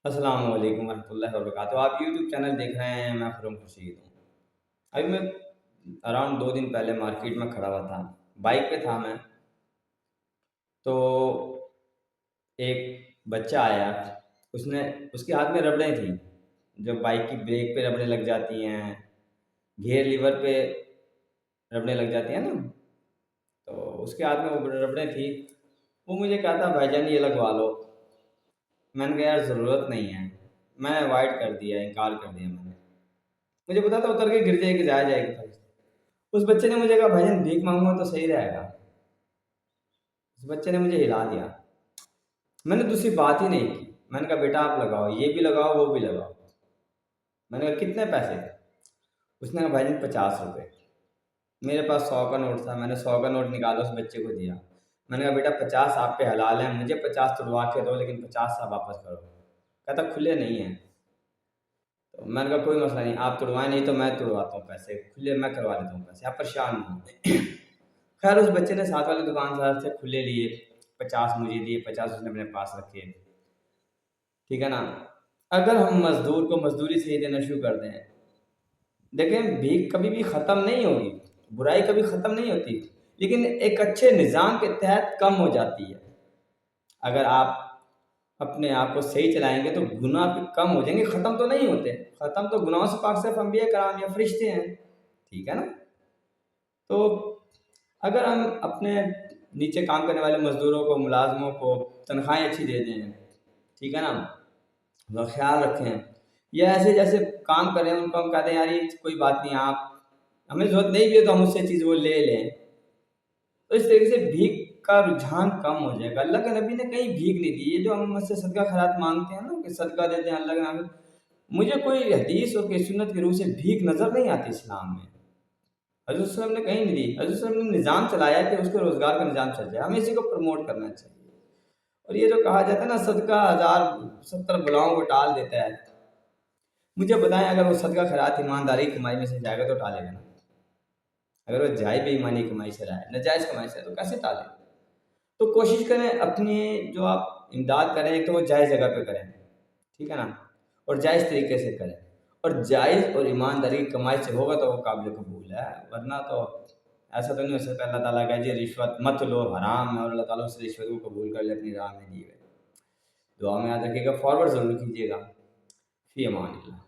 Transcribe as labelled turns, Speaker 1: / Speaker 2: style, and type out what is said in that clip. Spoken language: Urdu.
Speaker 1: السلام علیکم ورحمۃ اللہ وبرکاتہ۔ آپ یوٹیوب چینل دیکھ رہے ہیں، میں خرم خورشید ہوں۔ ابھی میں اراؤنڈ 2 دن پہلے مارکیٹ میں کھڑا ہوا تھا، بائک پہ تھا میں، تو ایک بچہ آیا، اس کے ہاتھ میں ربڑیں تھیں، جو بائک کی بریک پہ ربڑیں لگ جاتی ہیں، گیئر لیور پہ ربڑیں لگ جاتی ہیں نا، تو اس کے ہاتھ میں وہ ربڑیں تھیں۔ وہ مجھے کہتا بھائی جان یہ لگوا لو۔ میں نے کہا یار ضرورت نہیں ہے، میں نے اوائڈ کر دیا، انکار کر دیا میں نے۔ مجھے پتا تھا اتر کے گر جائے گی، جائے گی۔ اس بچے نے مجھے کہا بھائی جان بھیک مانگوں تو صحیح رہے گا۔ اس بچے نے مجھے ہلا دیا، میں نے دوسری بات ہی نہیں کی۔ میں نے کہا بیٹا آپ لگاؤ، یہ بھی لگاؤ وہ بھی لگاؤ۔ میں نے کہا کتنے پیسے؟ اس نے کہا بھائی جان 50 روپے۔ میرے پاس 100 کا نوٹ تھا، میں نے 100 کا نوٹ نکالا اس بچے کو دیا۔ میں نے کہا بیٹا 50 آپ پہ حلال ہیں، مجھے 50 توڑوا کے دو، لیکن 50 آپ واپس کرو۔ کہتا کھلے نہیں ہیں۔ تو میں نے کہا کوئی مسئلہ نہیں، آپ توڑوائیں نہیں تو میں توڑواتا ہوں، پیسے کھلے میں کروا لیتا ہوں، پیسے آپ پریشان نہ ہوں۔ خیر اس بچے نے ساتھ والے دکاندار سے کھلے لیے، 50 مجھے دیے، 50 اس نے اپنے پاس رکھے، ٹھیک ہے نا۔ اگر ہم مزدور کو مزدوری سے ہی دینا شروع کر دیں، دیکھیں بھیک کبھی بھی ختم نہیں ہوگی، برائی کبھی ختم نہیں ہوتی، لیکن ایک اچھے نظام کے تحت کم ہو جاتی ہے۔ اگر آپ اپنے آپ کو صحیح چلائیں گے تو گناہ بھی کم ہو جائیں گے، ختم تو نہیں ہوتے، ختم تو گناہوں سے پاک صرف انبیاء کرام یا فرشتے ہیں، ٹھیک ہے نا۔ تو اگر ہم اپنے نیچے کام کرنے والے مزدوروں کو، ملازموں کو تنخواہیں اچھی دے دیں، ٹھیک ہے نا، وہ خیال رکھیں، یا ایسے جیسے کام کریں ان کو ہم کہتے ہیں یار یہ کوئی بات نہیں، آپ ہمیں ضرورت نہیں بھی ہے تو ہم اس سے چیز وہ لے لیں، تو اس طریقے سے بھیک کا رجحان کم ہو جائے گا۔ اللہ کے نبی نے کہیں بھیک نہیں دی۔ یہ جو ہم مجھ سے صدقہ خیرات مانگتے ہیں نا کہ صدقہ دیتے ہیں اللہ کے نام، مجھے کوئی حدیث اور کوئی سنت کی روح سے بھیک نظر نہیں آتی اسلام میں۔ حضرت صلی اللہ علیہ وسلم نے کہیں نہیں دی، حضرت صلی اللہ علیہ وسلم نے نظام چلایا کہ اس کے روزگار کا نظام چل جائے، ہمیں اسی کو پروموٹ کرنا چاہیے۔ اور یہ جو کہا جاتا ہے نا صدقہ 1070 بلاؤں کو ٹال دیتا ہے، مجھے بتائیں اگر وہ صدقہ خیرات ایمانداری کی کمائی میں سے جائے گا تو ٹالے گا نا؟ اگر وہ جائے بے ایمانی کمائی سے رہا ہے، ناجائز کمائی سے ہے، تو کیسے ٹالے؟ تو کوشش کریں اپنی جو آپ امداد کریں تو وہ جائز جگہ پہ کریں، ٹھیک ہے نا، اور جائز طریقے سے کریں، اور جائز اور ایمانداری کی کمائی سے ہوگا تو وہ قابل قبول ہے، ورنہ تو ایسا تو نہیں ہو سکتا اللہ تعالیٰ کا جی رشوت مت لو حرام ہے، اور اللہ تعالیٰ اس رشوت کو قبول کر لے اپنی راہ میں دیے ہوئے۔ دعا میں یاد رکھیے گا، فارورڈ ضرور کیجیے گا۔ فی امان اللہ۔